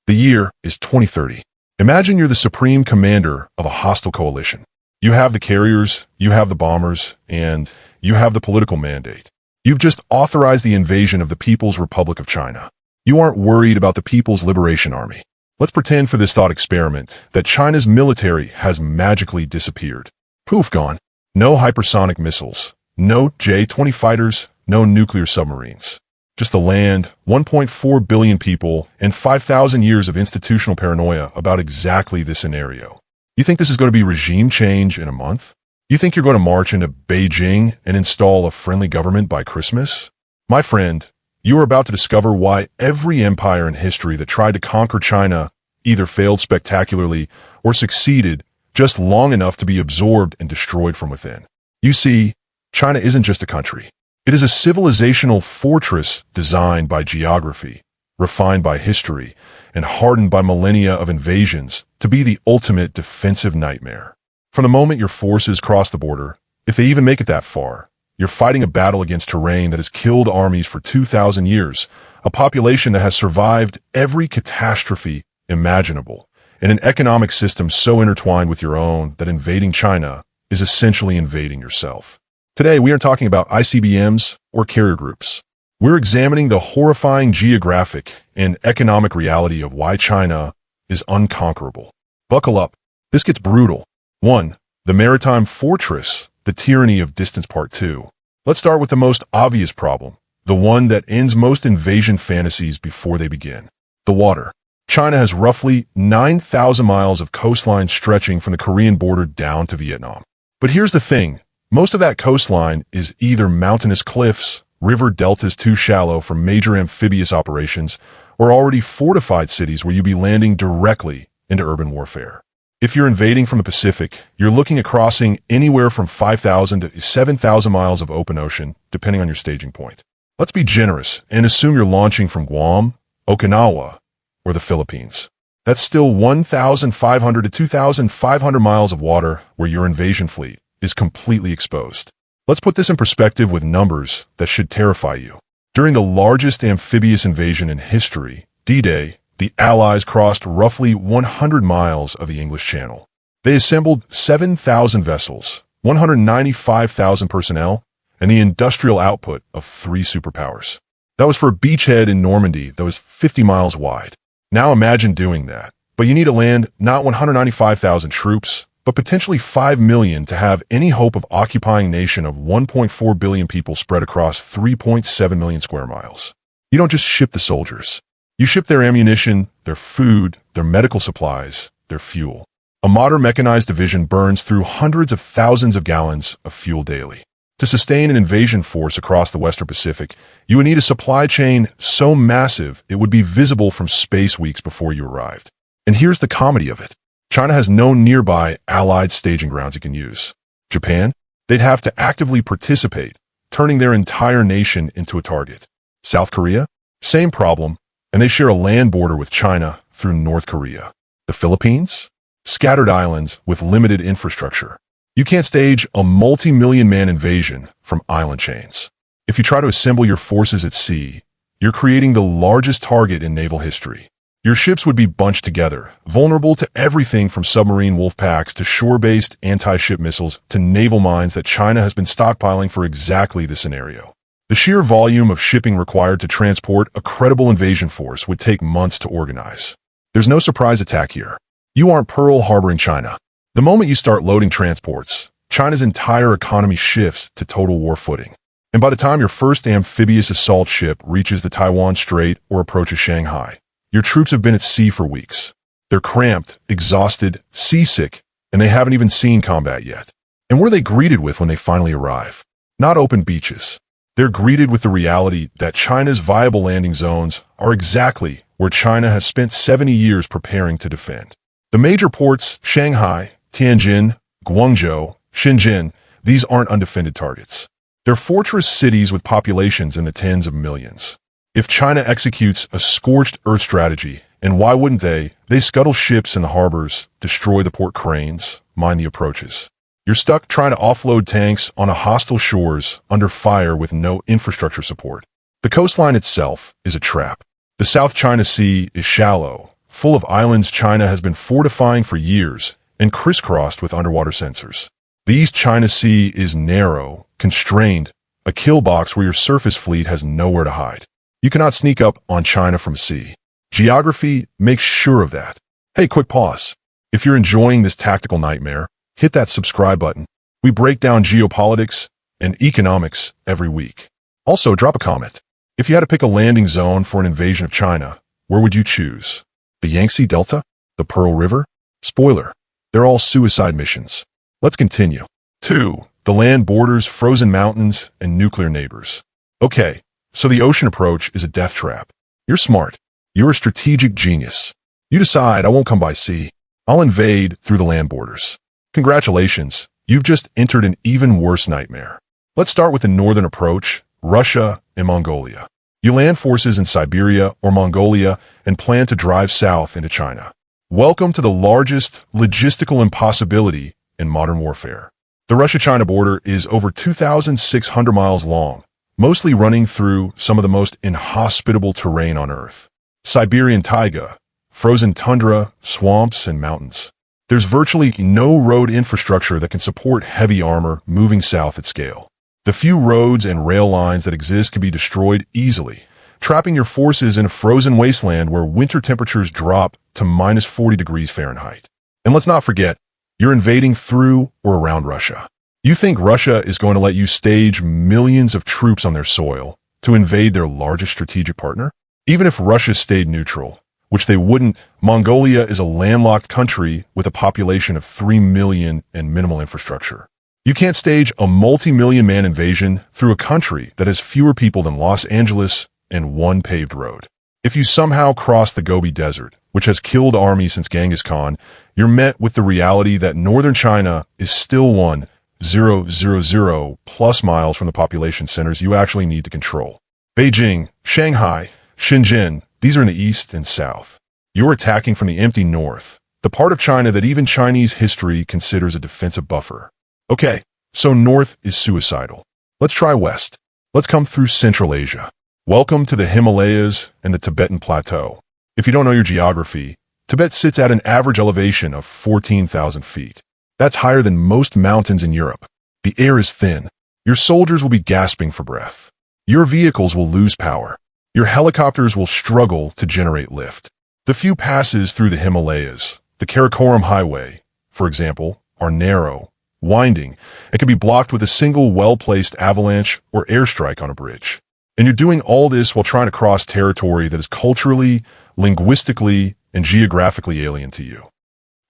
The year is 2030. Imagine you're the supreme commander of a hostile coalition. You have the carriers, you have the bombers, and you have the political mandate. You've just authorized the invasion of the People's Republic of China. You aren't worried about the People's Liberation Army. Let's pretend for this thought experiment that China's military has magically disappeared. Poof, gone. No hypersonic missiles, no J-20 fighters, no nuclear submarines. Just the land, 1.4 billion people, and 5,000 years of institutional paranoia about exactly this scenario. You think this is going to be regime change in a month? You think you're going to march into Beijing and install a friendly government by Christmas? My friend, you are about to discover why every empire in history that tried to conquer China either failed spectacularly or succeeded just long enough to be absorbed and destroyed from within. You see, China isn't just a country. It is a civilizational fortress designed by geography, refined by history, and hardened by millennia of invasions to be the ultimate defensive nightmare. From the moment your forces cross the border, if they even make it that far, you're fighting a battle against terrain that has killed armies for 2,000 years, a population that has survived every catastrophe imaginable, and an economic system so intertwined with your own that invading China is essentially invading yourself. Today, we aren't talking about ICBMs or carrier groups. We're examining the horrifying geographic and economic reality of why China is unconquerable. Buckle up. This gets brutal. 1. The maritime fortress, the tyranny of distance. Part 2. Let's start with the most obvious problem, the one that ends most invasion fantasies before they begin. The water. China has roughly 9,000 miles of coastline stretching from the Korean border down to Vietnam. But here's the thing. Most of that coastline is either mountainous cliffs, river deltas too shallow for major amphibious operations, or already fortified cities where you'd be landing directly into urban warfare. If you're invading from the Pacific, you're looking at crossing anywhere from 5,000 to 7,000 miles of open ocean, depending on your staging point. Let's be generous and assume you're launching from Guam, Okinawa, or the Philippines. That's still 1,500 to 2,500 miles of water where your invasion fleet is completely exposed. Let's put this in perspective with numbers that should terrify you. During the largest amphibious invasion in history, D-Day, the Allies crossed roughly 100 miles of the English Channel. They assembled 7,000 vessels, 195,000 personnel, and the industrial output of 3 superpowers. That was for a beachhead in Normandy that was 50 miles wide. Now imagine doing that, but you need to land not 195,000 troops, but potentially 5 million to have any hope of occupying a nation of 1.4 billion people spread across 3.7 million square miles. You don't just ship the soldiers. You ship their ammunition, their food, their medical supplies, their fuel. A modern mechanized division burns through hundreds of thousands of gallons of fuel daily. To sustain an invasion force across the Western Pacific, you would need a supply chain so massive it would be visible from space weeks before you arrived. And here's the comedy of it. China has no nearby allied staging grounds it can use. Japan? They'd have to actively participate, turning their entire nation into a target. South Korea? Same problem, and they share a land border with China through North Korea. The Philippines? Scattered islands with limited infrastructure. You can't stage a multi-million-man invasion from island chains. If you try to assemble your forces at sea, you're creating the largest target in naval history. Your ships would be bunched together, vulnerable to everything from submarine wolf packs to shore-based anti-ship missiles to naval mines that China has been stockpiling for exactly this scenario. The sheer volume of shipping required to transport a credible invasion force would take months to organize. There's no surprise attack here. You aren't Pearl Harboring China. The moment you start loading transports, China's entire economy shifts to total war footing. And by the time your first amphibious assault ship reaches the Taiwan Strait or approaches Shanghai, your troops have been at sea for weeks. They're cramped, exhausted, seasick, and they haven't even seen combat yet. And what are they greeted with when they finally arrive? Not open beaches. They're greeted with the reality that China's viable landing zones are exactly where China has spent 70 years preparing to defend. The major ports, Shanghai, Tianjin, Guangzhou, Shenzhen, these aren't undefended targets. They're fortress cities with populations in the tens of millions. If China executes a scorched earth strategy, and why wouldn't they scuttle ships in the harbors, destroy the port cranes, mine the approaches. You're stuck trying to offload tanks on a hostile shores under fire with no infrastructure support. The coastline itself is a trap. The South China Sea is shallow, full of islands China has been fortifying for years and crisscrossed with underwater sensors. The East China Sea is narrow, constrained, a kill box where your surface fleet has nowhere to hide. You cannot sneak up on China from sea. Geography makes sure of that. Hey, quick pause. If you're enjoying this tactical nightmare, hit that subscribe button. We break down geopolitics and economics every week. Also, drop a comment. If you had to pick a landing zone for an invasion of China, where would you choose? The Yangtze Delta? The Pearl River? Spoiler, they're all suicide missions. Let's continue. 2. The land borders, frozen mountains, and nuclear neighbors. Okay, so the ocean approach is a death trap. You're smart. You're a strategic genius. You decide, I won't come by sea. I'll invade through the land borders. Congratulations, you've just entered an even worse nightmare. Let's start with the northern approach, Russia and Mongolia. You land forces in Siberia or Mongolia and plan to drive south into China. Welcome to the largest logistical impossibility in modern warfare. The Russia-China border is over 2,600 miles long, mostly running through some of the most inhospitable terrain on Earth. Siberian taiga, frozen tundra, swamps, and mountains. There's virtually no road infrastructure that can support heavy armor moving south at scale. The few roads and rail lines that exist can be destroyed easily, trapping your forces in a frozen wasteland where winter temperatures drop to minus 40 degrees Fahrenheit. And let's not forget, you're invading through or around Russia. You think Russia is going to let you stage millions of troops on their soil to invade their largest strategic partner? Even if Russia stayed neutral, which they wouldn't, Mongolia is a landlocked country with a population of 3 million and minimal infrastructure. You can't stage a multi-million man invasion through a country that has fewer people than Los Angeles and one paved road. If you somehow cross the Gobi Desert, which has killed armies since Genghis Khan, you're met with the reality that northern China is still 1,000 plus miles from the population centers you actually need to control. Beijing, Shanghai, Shenzhen, these are in the east and south. You're attacking from the empty north, the part of China that even Chinese history considers a defensive buffer. Okay, so north is suicidal. Let's try west. Let's come through Central Asia. Welcome to the Himalayas and the Tibetan Plateau. If you don't know your geography, Tibet sits at an average elevation of 14,000 feet. That's higher than most mountains in Europe. The air is thin. Your soldiers will be gasping for breath. Your vehicles will lose power. Your helicopters will struggle to generate lift. The few passes through the Himalayas, the Karakoram Highway, for example, are narrow, winding, and can be blocked with a single well-placed avalanche or airstrike on a bridge. And you're doing all this while trying to cross territory that is culturally, linguistically, and geographically alien to you.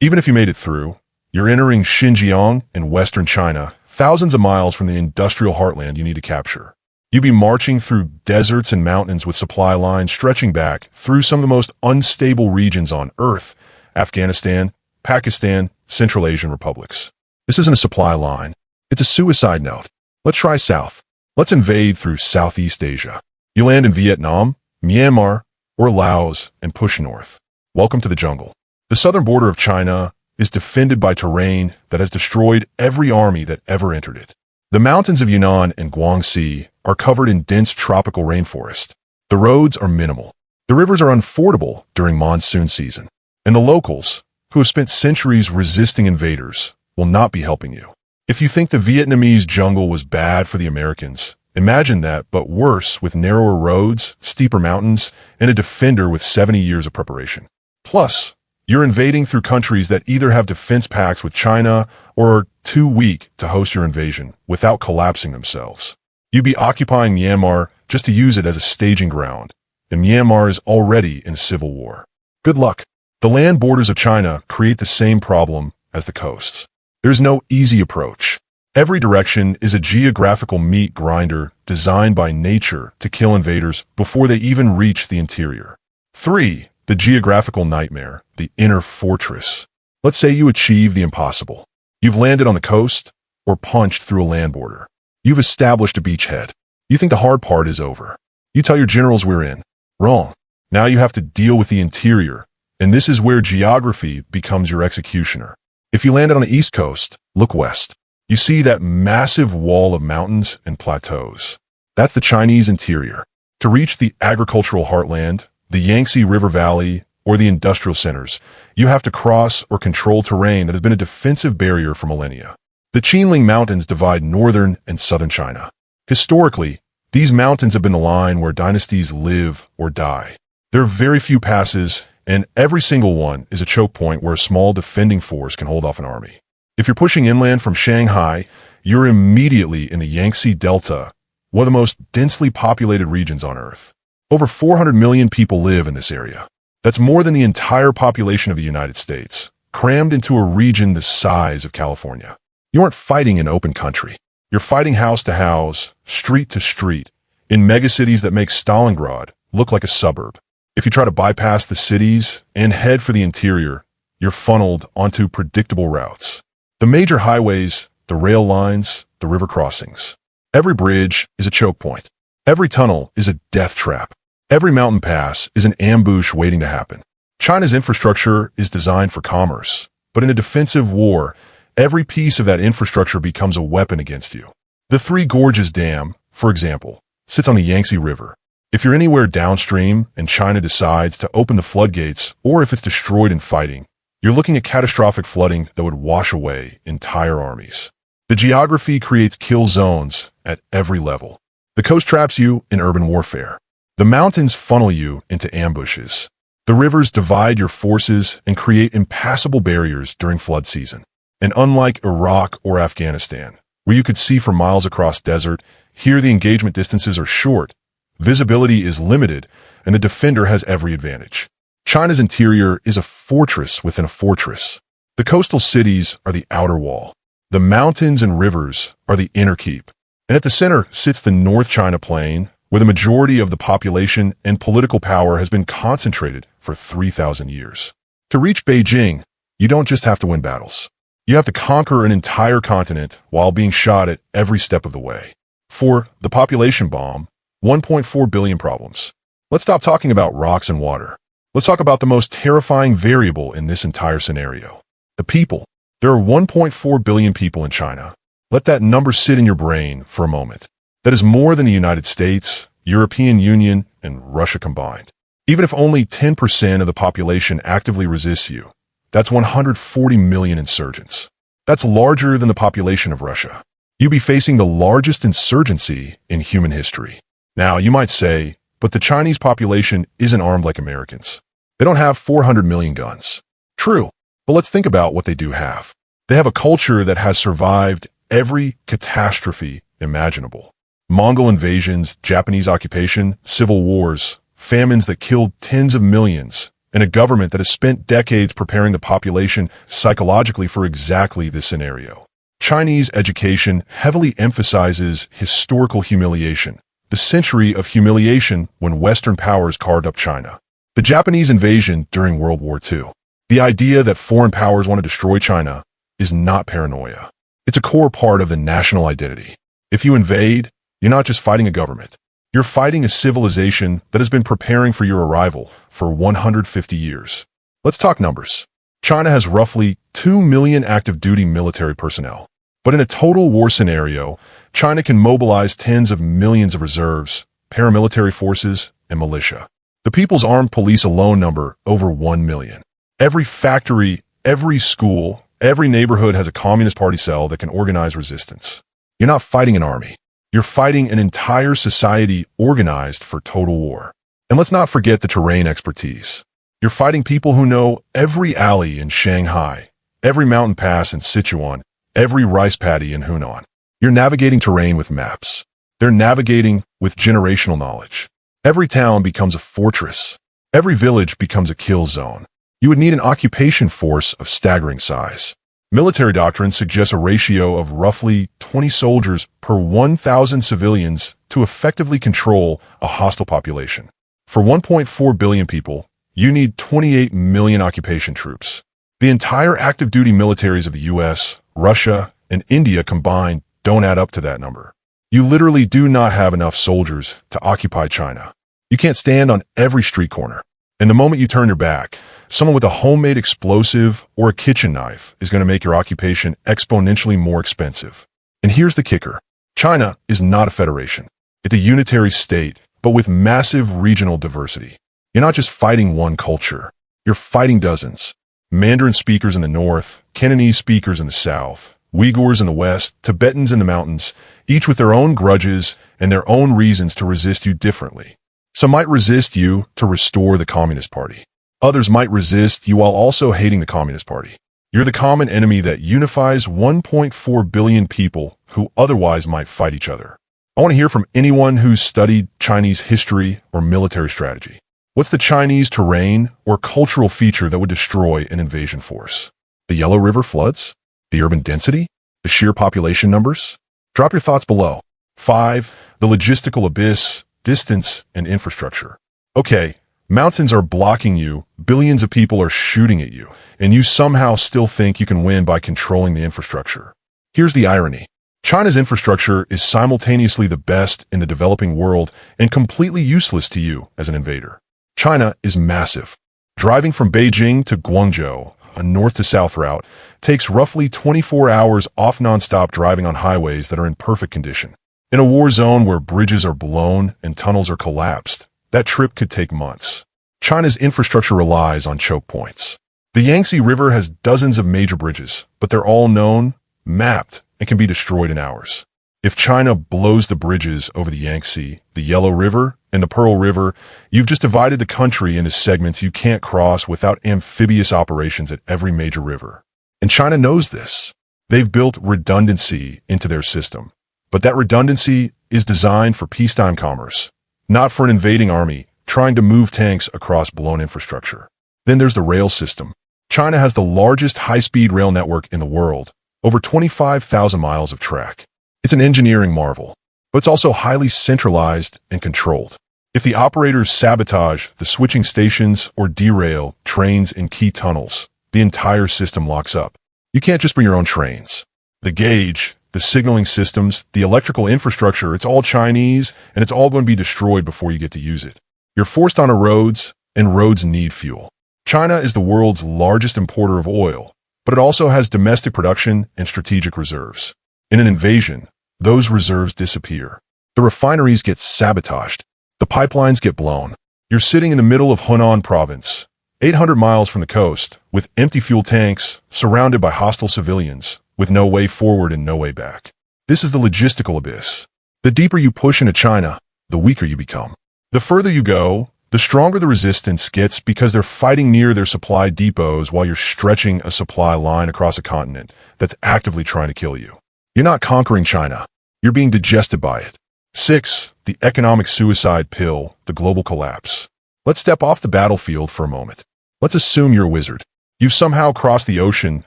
Even if you made it through, you're entering Xinjiang in western China, thousands of miles from the industrial heartland you need to capture. You'd be marching through deserts and mountains with supply lines stretching back through some of the most unstable regions on Earth, Afghanistan, Pakistan, Central Asian republics. This isn't a supply line. It's a suicide note. Let's try south. Let's invade through Southeast Asia. You land in Vietnam, Myanmar, or Laos and push north. Welcome to the jungle. The southern border of China is defended by terrain that has destroyed every army that ever entered it. The mountains of Yunnan and Guangxi are covered in dense tropical rainforest. The roads are minimal. The rivers are unfordable during monsoon season. And the locals, who have spent centuries resisting invaders, will not be helping you. If you think the Vietnamese jungle was bad for the Americans, imagine that, but worse, with narrower roads, steeper mountains, and a defender with 70 years of preparation. Plus, you're invading through countries that either have defense pacts with China or are too weak to host your invasion without collapsing themselves. You'd be occupying Myanmar just to use it as a staging ground, and Myanmar is already in a civil war. Good luck. The land borders of China create the same problem as the coasts. There's no easy approach. Every direction is a geographical meat grinder designed by nature to kill invaders before they even reach the interior. 3. The geographical nightmare, the inner fortress. Let's say you achieve the impossible. You've landed on the coast or punched through a land border. You've established a beachhead. You think the hard part is over. You tell your generals we're in. Wrong. Now you have to deal with the interior, and this is where geography becomes your executioner. If you landed on the East Coast, look west. You see that massive wall of mountains and plateaus. That's the Chinese interior. To reach the agricultural heartland, the Yangtze River Valley, or the industrial centers, you have to cross or control terrain that has been a defensive barrier for millennia. The Qinling Mountains divide northern and southern China. Historically, these mountains have been the line where dynasties live or die. There are very few passes, and every single one is a choke point where a small defending force can hold off an army. If you're pushing inland from Shanghai, you're immediately in the Yangtze Delta, one of the most densely populated regions on Earth. Over 400 million people live in this area. That's more than the entire population of the United States, crammed into a region the size of California. You aren't fighting in open country. You're fighting house to house, street to street, in megacities that make Stalingrad look like a suburb. If you try to bypass the cities and head for the interior, you're funneled onto predictable routes. The major highways, the rail lines, the river crossings. Every bridge is a choke point. Every tunnel is a death trap. Every mountain pass is an ambush waiting to happen. China's infrastructure is designed for commerce, but in a defensive war, every piece of that infrastructure becomes a weapon against you. The Three Gorges Dam, for example, sits on the Yangtze River. If you're anywhere downstream and China decides to open the floodgates, or if it's destroyed in fighting, you're looking at catastrophic flooding that would wash away entire armies. The geography creates kill zones at every level. The coast traps you in urban warfare. The mountains funnel you into ambushes. The rivers divide your forces and create impassable barriers during flood season. And unlike Iraq or Afghanistan, where you could see for miles across desert, here the engagement distances are short, visibility is limited, and the defender has every advantage. China's interior is a fortress within a fortress. The coastal cities are the outer wall. The mountains and rivers are the inner keep. And at the center sits the North China Plain, where the majority of the population and political power has been concentrated for 3,000 years. To reach Beijing, you don't just have to win battles. You have to conquer an entire continent while being shot at every step of the way. For the population bomb, 1.4 billion problems. Let's stop talking about rocks and water. Let's talk about the most terrifying variable in this entire scenario. The people. There are 1.4 billion people in China. Let that number sit in your brain for a moment. That is more than the United States, European Union, and Russia combined. Even if only 10% of the population actively resists you, that's 140 million insurgents. That's larger than the population of Russia. You'd be facing the largest insurgency in human history. Now, you might say, but the Chinese population isn't armed like Americans. They don't have 400 million guns. True, but let's think about what they do have. They have a culture that has survived every catastrophe imaginable. Mongol invasions, Japanese occupation, civil wars, famines that killed tens of millions, and a government that has spent decades preparing the population psychologically for exactly this scenario. Chinese education heavily emphasizes historical humiliation, the century of humiliation when Western powers carved up China. The Japanese invasion during World War II. The idea that foreign powers want to destroy China is not paranoia. It's a core part of the national identity. If you invade, you're not just fighting a government. You're fighting a civilization that has been preparing for your arrival for 150 years. Let's talk numbers. China has roughly 2 million active-duty military personnel. But in a total war scenario, China can mobilize tens of millions of reserves, paramilitary forces, and militia. The People's Armed Police alone number over 1 million. Every factory, every school, every neighborhood has a Communist Party cell that can organize resistance. You're not fighting an army. You're fighting an entire society organized for total war. And let's not forget the terrain expertise. You're fighting people who know every alley in Shanghai, every mountain pass in Sichuan, every rice paddy in Hunan. You're navigating terrain with maps. They're navigating with generational knowledge. Every town becomes a fortress. Every village becomes a kill zone. You would need an occupation force of staggering size. Military doctrine suggests a ratio of roughly 20 soldiers per 1,000 civilians to effectively control a hostile population. For 1.4 billion people, you need 28 million occupation troops. The entire active-duty militaries of the US, Russia, and India combined don't add up to that number. You literally do not have enough soldiers to occupy China. You can't stand on every street corner. And the moment you turn your back, someone with a homemade explosive or a kitchen knife is going to make your occupation exponentially more expensive. And here's the kicker. China is not a federation. It's a unitary state, but with massive regional diversity. You're not just fighting one culture. You're fighting dozens. Mandarin speakers in the north, Cantonese speakers in the south, Uyghurs in the west, Tibetans in the mountains, each with their own grudges and their own reasons to resist you differently. Some might resist you to restore the Communist Party. Others might resist you while also hating the Communist Party. You're the common enemy that unifies 1.4 billion people who otherwise might fight each other. I want to hear from anyone who's studied Chinese history or military strategy. What's the Chinese terrain or cultural feature that would destroy an invasion force? The Yellow River floods? The urban density? The sheer population numbers? Drop your thoughts below. 5. The logistical abyss, distance, and infrastructure. Okay, mountains are blocking you, billions of people are shooting at you, and you somehow still think you can win by controlling the infrastructure. Here's the irony. China's infrastructure is simultaneously the best in the developing world and completely useless to you as an invader. China is massive. Driving from Beijing to Guangzhou, a north-to-south route, takes roughly 24 hours off non-stop driving on highways that are in perfect condition. In a war zone where bridges are blown and tunnels are collapsed, that trip could take months. China's infrastructure relies on choke points. The Yangtze River has dozens of major bridges, but they're all known, mapped, and can be destroyed in hours. If China blows the bridges over the Yangtze, the Yellow River, and the Pearl River, you've just divided the country into segments you can't cross without amphibious operations at every major river. And China knows this. They've built redundancy into their system. But that redundancy is designed for peacetime commerce, not for an invading army trying to move tanks across blown infrastructure. Then there's the rail system. China has the largest high-speed rail network in the world, over 25,000 miles of track. It's an engineering marvel, but it's also highly centralized and controlled. If the operators sabotage the switching stations or derail trains in key tunnels, the entire system locks up. You can't just bring your own trains. The gauge, the signaling systems, the electrical infrastructure, it's all Chinese, and it's all going to be destroyed before you get to use it. You're forced onto roads, and roads need fuel. China is the world's largest importer of oil, but it also has domestic production and strategic reserves. In an invasion, those reserves disappear. The refineries get sabotaged. The pipelines get blown. You're sitting in the middle of Hunan province, 800 miles from the coast, with empty fuel tanks, surrounded by hostile civilians, with no way forward and no way back. This is the logistical abyss. The deeper you push into China, the weaker you become. The further you go, the stronger the resistance gets because they're fighting near their supply depots while you're stretching a supply line across a continent that's actively trying to kill you. You're not conquering China. You're being digested by it. 6. The economic suicide pill, the global collapse. Let's step off the battlefield for a moment. Let's assume you're a wizard. You've somehow crossed the ocean,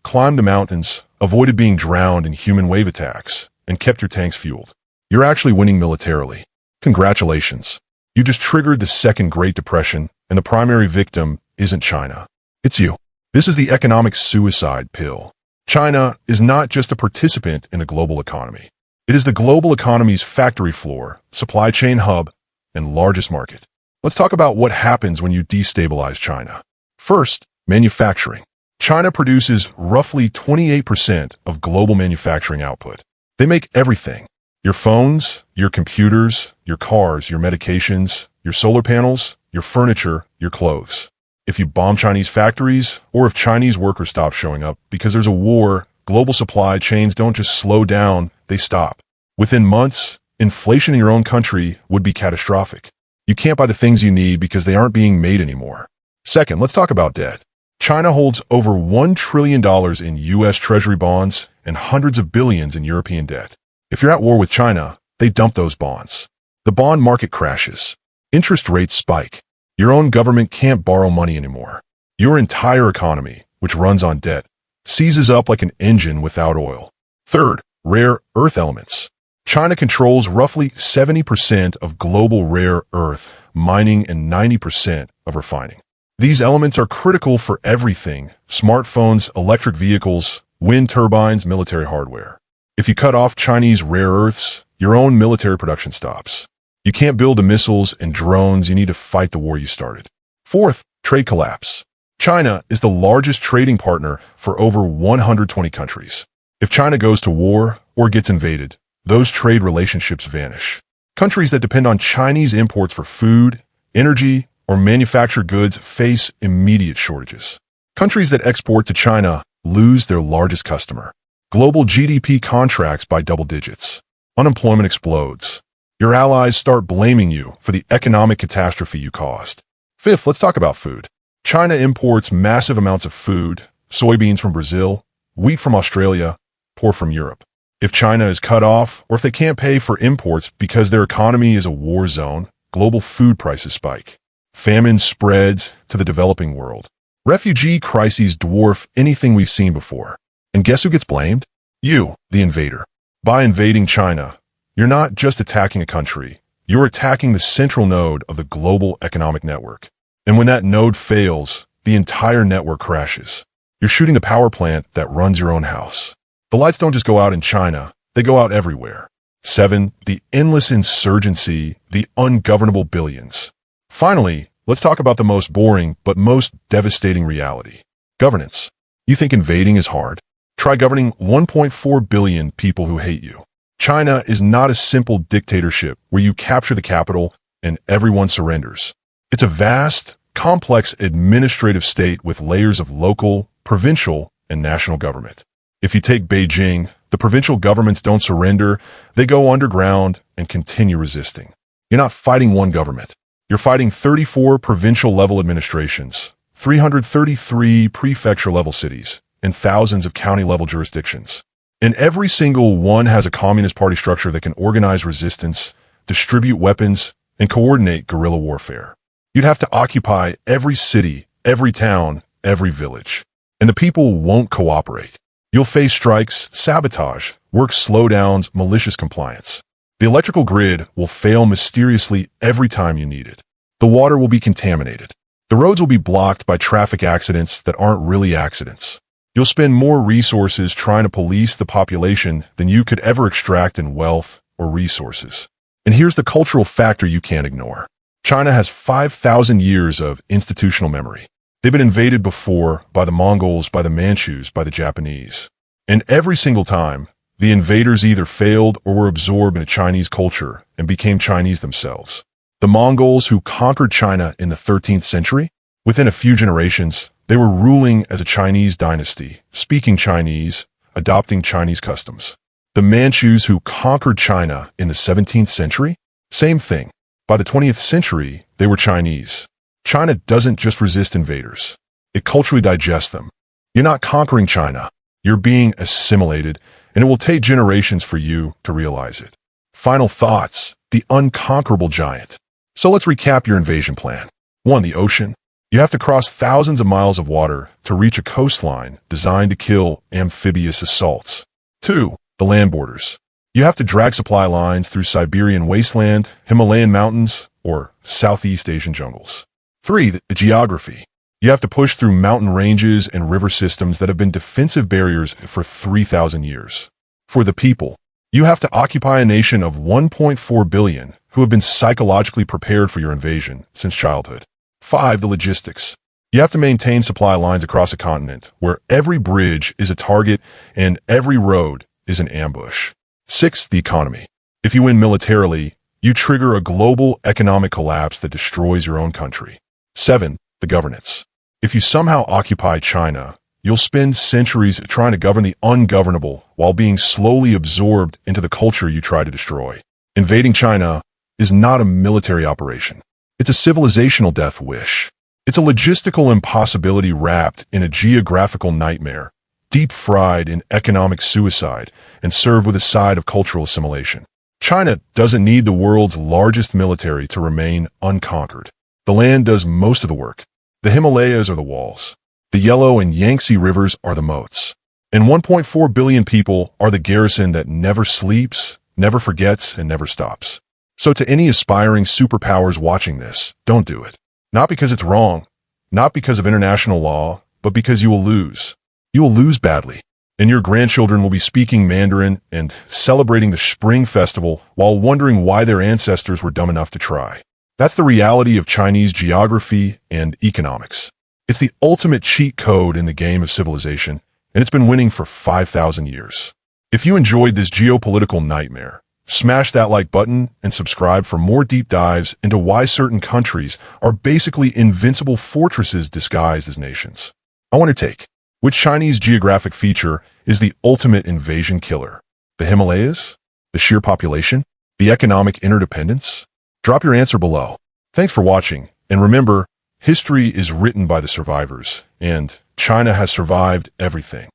climbed the mountains, avoided being drowned in human wave attacks, and kept your tanks fueled. You're actually winning militarily. Congratulations. You just triggered the Second Great Depression, and the primary victim isn't China. It's you. This is the economic suicide pill. China is not just a participant in the global economy. It is the global economy's factory floor, supply chain hub, and largest market. Let's talk about what happens when you destabilize China. First, manufacturing. China produces roughly 28% of global manufacturing output. They make everything. Your phones, your computers, your cars, your medications, your solar panels, your furniture, your clothes. If you bomb Chinese factories, or if Chinese workers stop showing up because there's a war, global supply chains don't just slow down, they stop. Within months, inflation in your own country would be catastrophic. You can't buy the things you need because they aren't being made anymore. Second, let's talk about debt. China holds over $1 trillion in U.S. Treasury bonds and hundreds of billions in European debt. If you're at war with China, they dump those bonds. The bond market crashes. Interest rates spike. Your own government can't borrow money anymore. Your entire economy, which runs on debt, seizes up like an engine without oil. Third, rare earth elements. China controls roughly 70% of global rare earth mining and 90% of refining. These elements are critical for everything: smartphones, electric vehicles, wind turbines, military hardware. If you cut off Chinese rare earths, your own military production stops. You can't build the missiles and drones you need to fight the war you started. Fourth, trade collapse. China is the largest trading partner for over 120 countries. If China goes to war or gets invaded, those trade relationships vanish. Countries that depend on Chinese imports for food, energy, or manufactured goods face immediate shortages. Countries that export to China lose their largest customer. Global GDP contracts by double digits. Unemployment explodes. Your allies start blaming you for the economic catastrophe you caused. Fifth, let's talk about food. China imports massive amounts of food, soybeans from Brazil, wheat from Australia, pork from Europe. If China is cut off, or if they can't pay for imports because their economy is a war zone, global food prices spike. Famine spreads to the developing world. Refugee crises dwarf anything we've seen before. And guess who gets blamed? You, the invader. By invading China, you're not just attacking a country, you're attacking the central node of the global economic network. And when that node fails, the entire network crashes. You're shooting the power plant that runs your own house. The lights don't just go out in China, they go out everywhere. 7. The endless insurgency, the ungovernable billions. Finally, let's talk about the most boring but most devastating reality. Governance. You think invading is hard? Try governing 1.4 billion people who hate you. China is not a simple dictatorship where you capture the capital and everyone surrenders. It's a vast, complex administrative state with layers of local, provincial, and national government. If you take Beijing, the provincial governments don't surrender, they go underground and continue resisting. You're not fighting one government. You're fighting 34 provincial-level administrations, 333 prefecture-level cities, and thousands of county-level jurisdictions. And every single one has a Communist Party structure that can organize resistance, distribute weapons, and coordinate guerrilla warfare. You'd have to occupy every city, every town, every village. And the people won't cooperate. You'll face strikes, sabotage, work slowdowns, malicious compliance. The electrical grid will fail mysteriously every time you need it. The water will be contaminated. The roads will be blocked by traffic accidents that aren't really accidents. You'll spend more resources trying to police the population than you could ever extract in wealth or resources. And here's the cultural factor you can't ignore. China has 5,000 years of institutional memory. They've been invaded before by the Mongols, by the Manchus, by the Japanese. And every single time, the invaders either failed or were absorbed into Chinese culture and became Chinese themselves. The Mongols, who conquered China in the 13th century, within a few generations, they were ruling as a Chinese dynasty, speaking Chinese, adopting Chinese customs. The Manchus, who conquered China in the 17th century, same thing. By the 20th century, they were Chinese. China doesn't just resist invaders. It culturally digests them. You're not conquering China. You're being assimilated, and it will take generations for you to realize it. Final thoughts, the unconquerable giant. So let's recap your invasion plan. 1. The ocean. You have to cross thousands of miles of water to reach a coastline designed to kill amphibious assaults. 2. The land borders. You have to drag supply lines through Siberian wasteland, Himalayan mountains, or Southeast Asian jungles. 3. The geography. You have to push through mountain ranges and river systems that have been defensive barriers for 3,000 years. For the people, you have to occupy a nation of 1.4 billion who have been psychologically prepared for your invasion since childhood. 5. The logistics. You have to maintain supply lines across a continent where every bridge is a target and every road is an ambush. 6. The economy. If you win militarily, you trigger a global economic collapse that destroys your own country. 7. The governance. If you somehow occupy China, you'll spend centuries trying to govern the ungovernable while being slowly absorbed into the culture you try to destroy. Invading China is not a military operation. It's a civilizational death wish. It's a logistical impossibility wrapped in a geographical nightmare, deep-fried in economic suicide, and served with a side of cultural assimilation. China doesn't need the world's largest military to remain unconquered. The land does most of the work. The Himalayas are the walls. The Yellow and Yangtze rivers are the moats. And 1.4 billion people are the garrison that never sleeps, never forgets, and never stops. So to any aspiring superpowers watching this, don't do it. Not because it's wrong, not because of international law, but because you will lose. You will lose badly. And your grandchildren will be speaking Mandarin and celebrating the Spring Festival while wondering why their ancestors were dumb enough to try. That's the reality of Chinese geography and economics. It's the ultimate cheat code in the game of civilization, and it's been winning for 5,000 years. If you enjoyed this geopolitical nightmare, Smash that like button and subscribe for more deep dives into why certain countries are basically invincible fortresses disguised as nations. I want to take, which Chinese geographic feature is the ultimate invasion killer? The Himalayas? The sheer population? The economic interdependence? Drop your answer below. Thanks for watching, and remember, history is written by the survivors, and China has survived everything.